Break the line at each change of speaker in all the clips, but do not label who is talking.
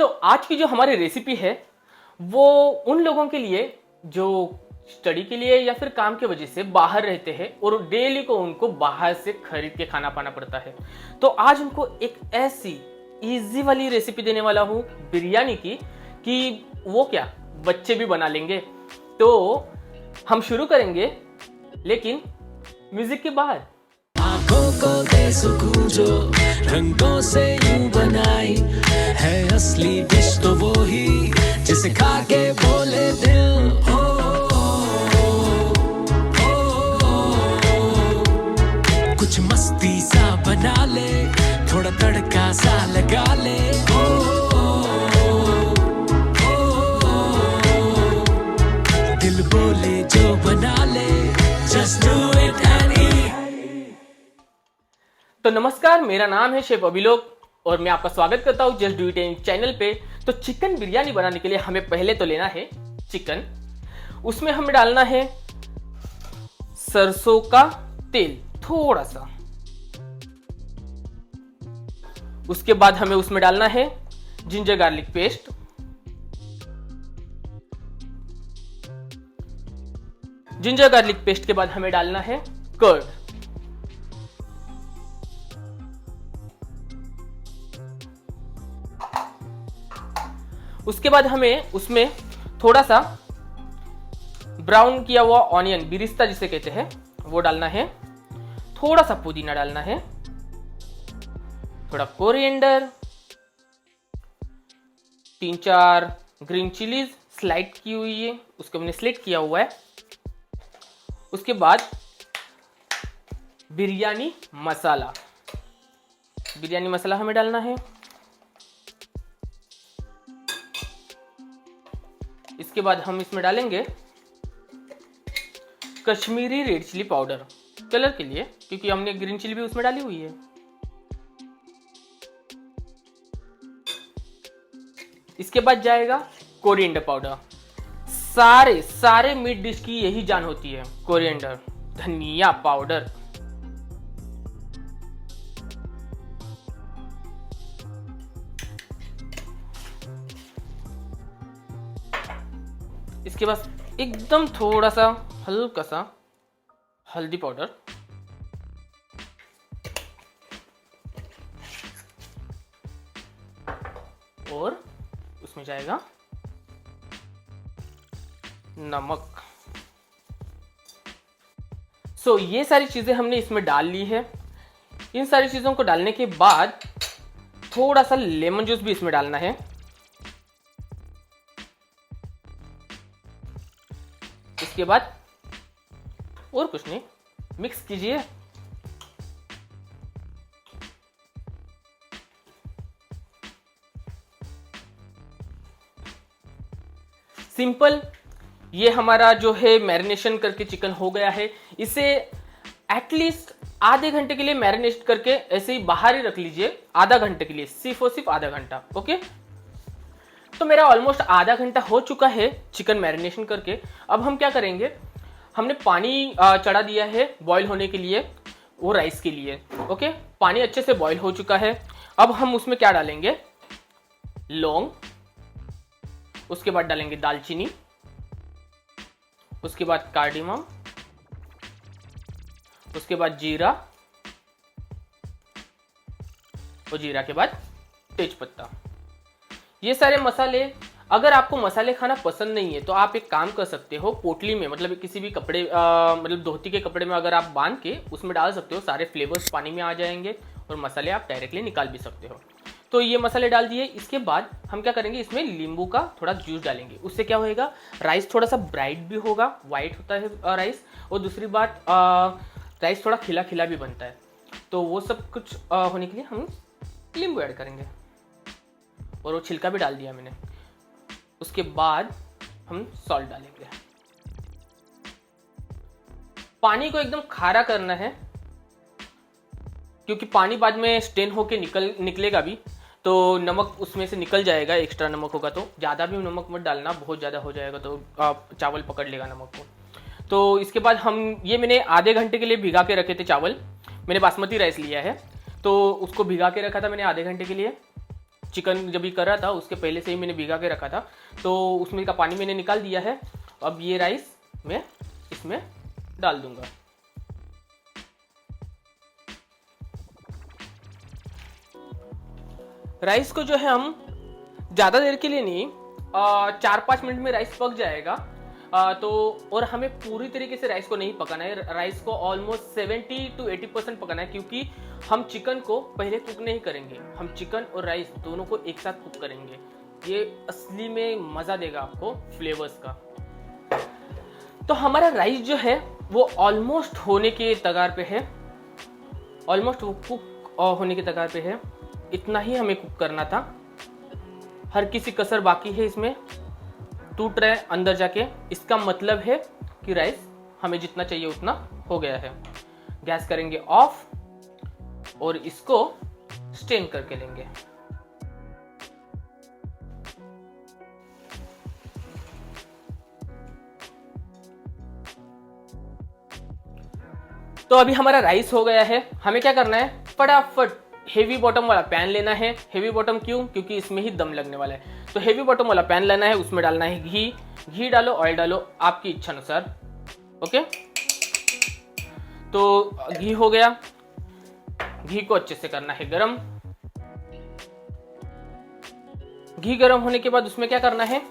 तो आज की जो हमारी रेसिपी है वो उन लोगों के लिए जो स्टडी के लिए या फिर काम की वजह से बाहर रहते हैं और डेली को उनको बाहर से खरीद के खाना पाना पड़ता है। तो आज उनको एक ऐसी इजी वाली रेसिपी देने वाला हूँ बिरयानी की कि वो क्या बच्चे भी बना लेंगे। तो हम शुरू करेंगे लेकिन म्यूजिक के बाहर।
आँखों को दे सुकून जो रंगों से यूं बनाई है असली डिश तो वो ही जिसे खा के बोले दिल हो, कुछ मस्ती सा बना ले थोड़ा तड़का सा लगा ले दिल बोले जो बना ले just do it and eat।
तो नमस्कार, मेरा नाम है शेफ अभिलोक और मैं आपका स्वागत करता हूँ just do it in channel पे। तो चिकन बिरयानी बनाने के लिए हमें पहले तो लेना है चिकन। उसमें हमें डालना है सरसों का तेल थोड़ा सा। उसके बाद हमें उसमें डालना है ginger garlic paste. Ginger garlic paste के बाद हमें डालना है कर्ड। उसके बाद हमें उसमें थोड़ा सा ब्राउन किया हुआ ऑनियन, बिरिस्ता जिसे कहते हैं, वो डालना है। थोड़ा सा पुदीना डालना है, थोड़ा कोरिएंडर, 3-4 ग्रीन चिलीज स्लाइड की हुई है, उसको हमने स्लिट किया हुआ है। उसके बाद बिरयानी मसाला हमें डालना है। इसके बाद हम इसमें डालेंगे Kashmiri red chilli powder colour के लिए, क्योंकि हमने ग्रीन चिली भी उसमें डाली हुई है। इसके बाद जाएगा कोरिएंडर पाउडर। सारे मीट डिश की यही जान होती है, कोरिएंडर, धनिया पाउडर। इसके बाद एकदम थोड़ा सा हल्का सा हल्दी पाउडर, और उसमें जाएगा नमक। ये सारी चीजें हमने इसमें डाल ली है। इन सारी चीजों को डालने के बाद थोड़ा सा लेमन जूस भी इसमें डालना है। इसके बाद और कुछ नहीं, मिक्स कीजिए। सिंपल, ये हमारा जो है मैरिनेशन करके चिकन हो गया है। इसे एटलीस्ट आधे घंटे के लिए मैरिनेट करके ऐसे ही बाहर ही रख लीजिए, आधा घंटे के लिए, सिर्फ और सिर्फ आधा घंटा। ओके, तो मेरा ऑलमोस्ट आधा घंटा हो चुका है चिकन मैरिनेशन करके। अब हम क्या करेंगे, हमने पानी चढ़ा दिया है बॉईल होने के लिए, वो राइस के लिए। ओके, पानी अच्छे से बॉईल हो चुका है। अब हम उसमें क्या डालेंगे, लौंग, उसके बाद डालेंगे दालचीनी, उसके बाद कार्डिमम, उसके बाद जीरा, और जीरा के बाद तेजपत्ता। ये सारे मसाले, अगर आपको मसाले खाना पसंद नहीं है तो आप एक काम कर सकते हो, पोटली में, मतलब किसी भी कपड़े, मतलब धोती के कपड़े में अगर आप बांध के उसमें डाल सकते हो, सारे फ्लेवर्स पानी में आ जाएंगे और मसाले आप डायरेक्टली निकाल भी सकते हो। तो ये मसाले डाल दिए। इसके बाद हम क्या करेंगे, इसमें नींबू का थोड़ा जूस डालेंगे। उससे क्या होएगा, राइस थोड़ा सा ब्राइट भी होगा, वाइट होता है राइस, और दूसरी बात राइस थोड़ा खिला खिला भी बनता है। तो वो सब कुछ होने के लिए हम नींबू ऐड करेंगे, और वो छिलका भी डाल दिया मैंने। उसके बाद हम सॉल्ट डालेंगे। पानी को एकदम खारा करना है, क्योंकि पानी बाद में स्टेन होके निकलेगा भी, तो नमक उसमें से निकल जाएगा, एक्स्ट्रा नमक होगा। तो ज़्यादा भी नमक मत डालना, बहुत ज़्यादा हो जाएगा तो चावल पकड़ लेगा नमक को। तो इसके बाद मैंने आधे घंटे के लिए भिगा के रखे थे चावल। मैंने बासमती राइस लिया है, तो उसको भिगा के रखा था मैंने आधे घंटे के लिए। चिकन जब भी कर रहा था उसके पहले से ही मैंने भिगा के रखा था, तो उसमें का पानी मैंने निकाल दिया है। अब ये राइस मैं इसमें डाल दूंगा। राइस को जो है हम ज़्यादा देर के लिए नहीं, 4-5 मिनट में राइस पक जाएगा। तो और हमें पूरी तरीके से राइस को नहीं पकाना है, राइस को ऑलमोस्ट 70 to 80% पकाना है, क्योंकि हम चिकन को पहले कुक नहीं करेंगे, हम चिकन और राइस दोनों को एक साथ कुक करेंगे। ये असली में मज़ा देगा आपको फ्लेवर्स का। तो हमारा राइस जो है वो ऑलमोस्ट होने के कगार पे है, ऑलमोस्ट वो कुक होने के कगार पे है। इतना ही हमें कुक करना था, हर किसी कसर बाकी है, इसमें टूट रहा है अंदर जाके। इसका मतलब है कि राइस हमें जितना चाहिए उतना हो गया है। गैस करेंगे ऑफ और इसको स्टेन करके लेंगे। तो अभी हमारा राइस हो गया है। हमें क्या करना है, फटाफट हेवी बॉटम वाला पैन लेना है। हेवी बॉटम क्यों? क्योंकि इसमें ही दम लगने वाला है। तो हेवी बॉटम वाला पैन लेना है, उसमें डालना है घी। घी डालो, ऑयल डालो, आपकी इच्छा अनुसार। ओके, तो घी हो गया। घी को अच्छे से करना है गरम। घी गरम होने के बाद उसमें क्या करना है,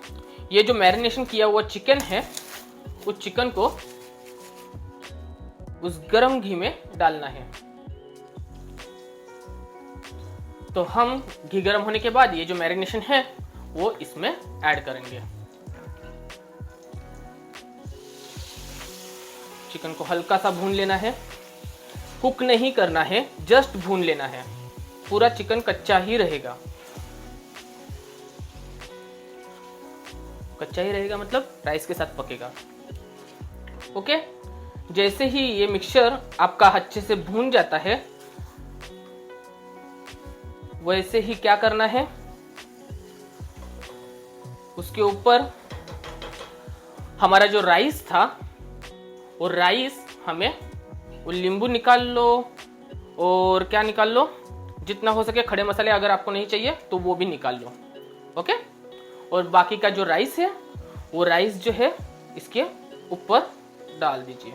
ये जो मैरिनेशन किया हुआ चिकन है उस चिकन को उस गरम घी में डालना है। तो हम घी गरम होने के बाद ये जो मैरिनेशन है वो इसमें ऐड करेंगे। चिकन को हल्का सा भून लेना है, कुक नहीं करना है, जस्ट भून लेना है। पूरा चिकन कच्चा ही रहेगा। कच्चा ही रहेगा मतलब राइस के साथ पकेगा। ओके, जैसे ही ये मिक्सचर आपका अच्छे से भून जाता है वैसे ही क्या करना है, उसके ऊपर हमारा जो राइस था वो राइस हमें वो नींबू निकाल लो और क्या निकाल लो, जितना हो सके खड़े मसाले अगर आपको नहीं चाहिए तो वो भी निकाल लो। ओके, और बाकी का जो राइस है वो राइस जो है इसके ऊपर डाल दीजिए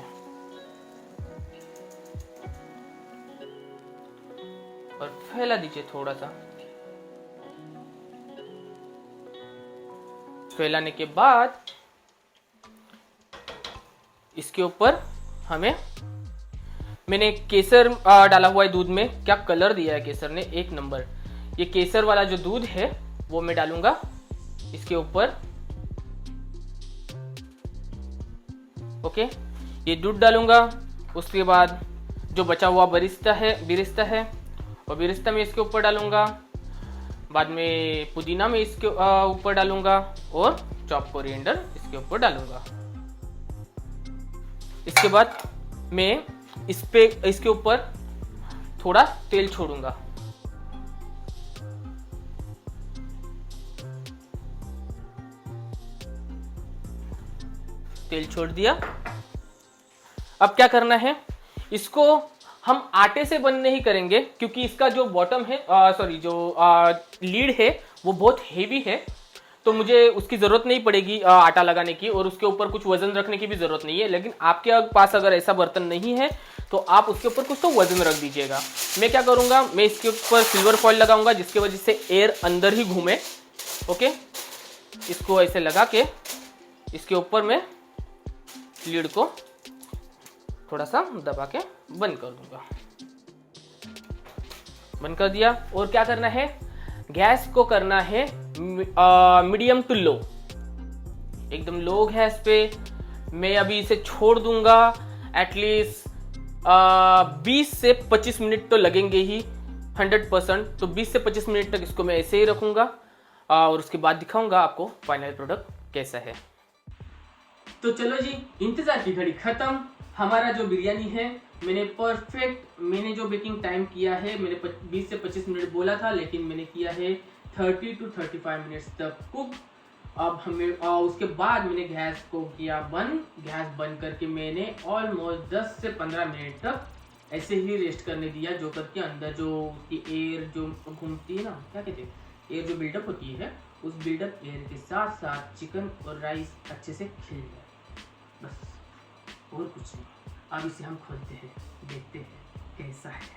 और फैला दीजिए थोड़ा सा। फैलाने के बाद इसके ऊपर मैंने केसर डाला हुआ है दूध में। क्या कलर दिया है केसर ने, एक नंबर। ये केसर वाला जो दूध है वो मैं डालूंगा इसके ऊपर। ओके, ये दूध डालूंगा। उसके बाद जो बचा हुआ बिरिस्ता है और बिरिस्ता में इसके ऊपर डालूंगा। बाद में पुदीना में इसके ऊपर डालूंगा और चॉप कोरिएंडर इसके ऊपर डालूंगा। इसके बाद मैं इसके ऊपर थोड़ा तेल छोड़ूंगा। तेल छोड़ दिया। अब क्या करना है, इसको हम आटे से बंद नहीं करेंगे क्योंकि इसका जो बॉटम है जो लीड है वो बहुत हेवी है, तो मुझे उसकी ज़रूरत नहीं पड़ेगी आटा लगाने की, और उसके ऊपर कुछ वजन रखने की भी ज़रूरत नहीं है। लेकिन आपके पास अगर ऐसा बर्तन नहीं है तो आप उसके ऊपर कुछ तो वजन रख दीजिएगा। मैं क्या करूँगा, मैं इसके ऊपर सिल्वर फॉइल लगाऊंगा जिसकी वजह से एयर अंदर ही घूमे। ओके, इसको ऐसे लगा के इसके ऊपर मैं लीड को थोड़ा सा दबा के बंद कर दूंगा। बंद कर दिया। और क्या करना है, गैस को करना है मीडियम टू लो, एकदम लो गैस पे। मैं अभी इसे छोड़ दूंगा एटलीस्ट 20 से 25 मिनट तो लगेंगे ही 100%। तो 20 से 25 मिनट तक इसको मैं ऐसे ही रखूंगा और उसके बाद दिखाऊंगा आपको फाइनल प्रोडक्ट कैसा है। तो चलो जी, इंतजार की घड़ी खत्म। हमारा जो बिरयानी है मैंने जो बेकिंग टाइम किया है, मैंने 20 से 25 मिनट बोला था लेकिन मैंने किया है 30 to 35 मिनट्स तक कुक। अब हमें उसके बाद मैंने गैस को किया बंद। गैस बंद करके मैंने ऑलमोस्ट 10 से 15 मिनट तक ऐसे ही रेस्ट करने दिया, जो करके अंदर जो उसकी एयर जो घूमती है ना, क्या कहते हैं, एयर जो बिल्डअप होती है, उस बिल्डअप एयर के साथ साथ चिकन और राइस अच्छे से खिल जाए, बस और कुछ नहीं। अब इसे हम खोलते हैं, देखते हैं कैसा है।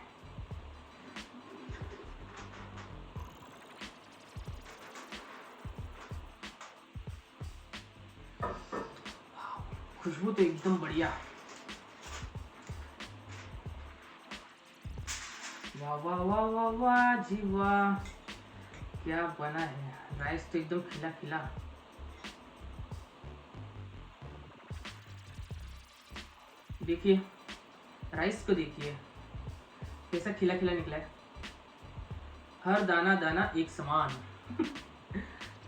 खुशबू तो एकदम बढ़िया। वाह वाह वाह वाह वाह जी वाह, क्या बना है। राइस तो एकदम खिला खिला। देखिए राइस को, देखिए कैसा खिला खिला निकला है, हर दाना दाना एक समान।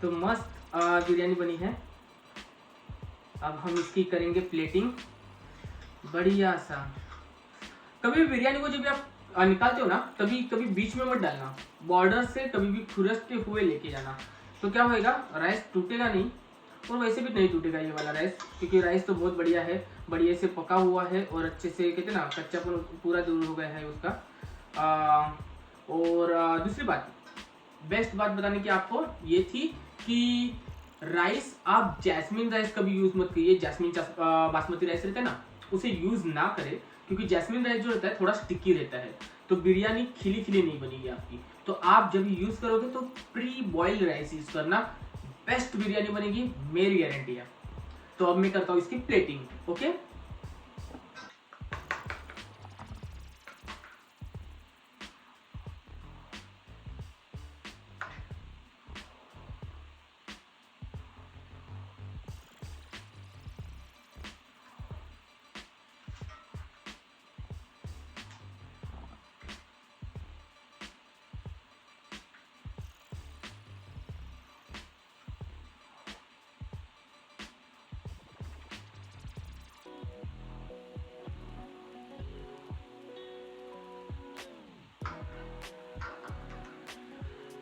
तो मस्त बिरयानी बनी है। अब हम इसकी करेंगे प्लेटिंग बढ़िया सा। कभी भी बिरयानी को जब भी आप निकालते हो ना, कभी कभी बीच में मत डालना, बॉर्डर से कभी भी खुरसते हुए लेके जाना। तो क्या होएगा, राइस टूटेगा नहीं, और वैसे भी नहीं टूटेगा ये वाला राइस, क्योंकि राइस तो बहुत बढ़िया है, बढ़िया से पका हुआ है और अच्छे से कहते ना कच्चापन पूरा दूर हो गया है उसका। और दूसरी बात, बेस्ट बात बताने की आपको ये थी कि राइस आप जैस्मिन राइस कभी यूज मत करिए। जैस्मिन बासमती राइस रहता है ना, उसे यूज ना करें, क्योंकि जैस्मिन राइस जो रहता है थोड़ा स्टिकी रहता है, तो बिरयानी खिली खिली नहीं बनेगी आपकी। तो आप जब यूज करोगे तो प्री बॉइल्ड राइस यूज करना, बेस्ट बिरयानी बनेगी, मेरी गारंटी है। तो अब मैं करता हूँ इसकी प्लेटिंग। ओके,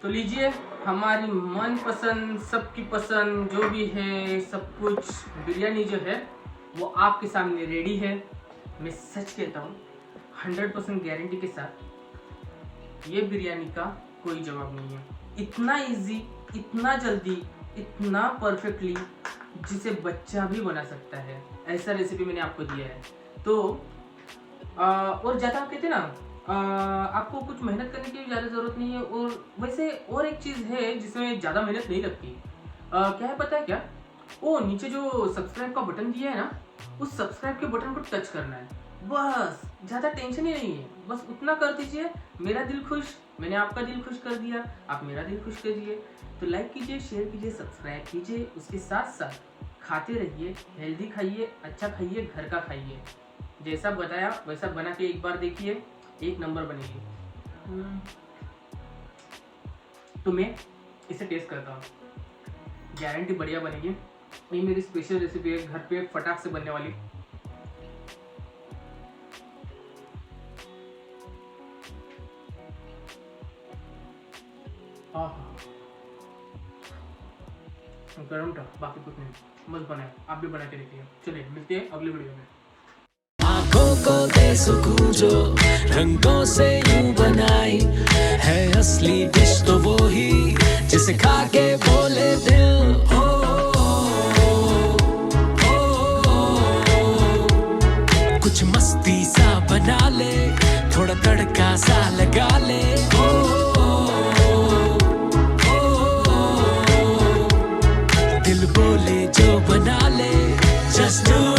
तो लीजिए हमारी मनपसंद, सबकी पसंद जो भी है, सब कुछ बिरयानी जो है वो आपके सामने रेडी है। मैं सच कहता हूँ 100% गारंटी के साथ, ये बिरयानी का कोई जवाब नहीं है। इतना इजी, इतना जल्दी, इतना परफेक्टली, जिसे बच्चा भी बना सकता है, ऐसा रेसिपी मैंने आपको दिया है। तो और ज़्यादा आप कहते हैं ना, आपको कुछ मेहनत करने की ज़्यादा ज़रूरत नहीं है। और वैसे और एक चीज़ है जिसमें ज़्यादा मेहनत नहीं लगती, क्या है पता है क्या? वो नीचे जो सब्सक्राइब का बटन दिया है ना, उस सब्सक्राइब के बटन को टच करना है, बस। ज़्यादा टेंशन ही नहीं है, बस उतना कर दीजिए, मेरा दिल खुश, मैंने आपका दिल खुश कर दिया, आप मेरा दिल खुश कर दिए। तो लाइक कीजिए, शेयर कीजिए, सब्सक्राइब कीजिए, उसके साथ साथ खाते रहिए, हेल्दी खाइए, अच्छा खाइए, घर का खाइए। जैसा बताया वैसा बना के एक बार देखिए, एक नंबर बनेगी। तो मैं इसे टेस्ट करता हूँ, गारंटी बढ़िया बनेगी। ये मेरी स्पेशल रेसिपी है, घर पे फटाक से बनने वाली। गरम था, बाकी कुछ नहीं, मस्त बना है। आप भी बना के देखिए। चलिए मिलते हैं अगली वीडियो में।
आँखों को दे सुकून जो रंगों से यूं बनाई है, असली डिश तो वो ही जिसे खा के बोले दिल ओ, कुछ मस्ती सा बना ले, थोड़ा तड़का सा लगा ले दिल बोले जो बना ले, just do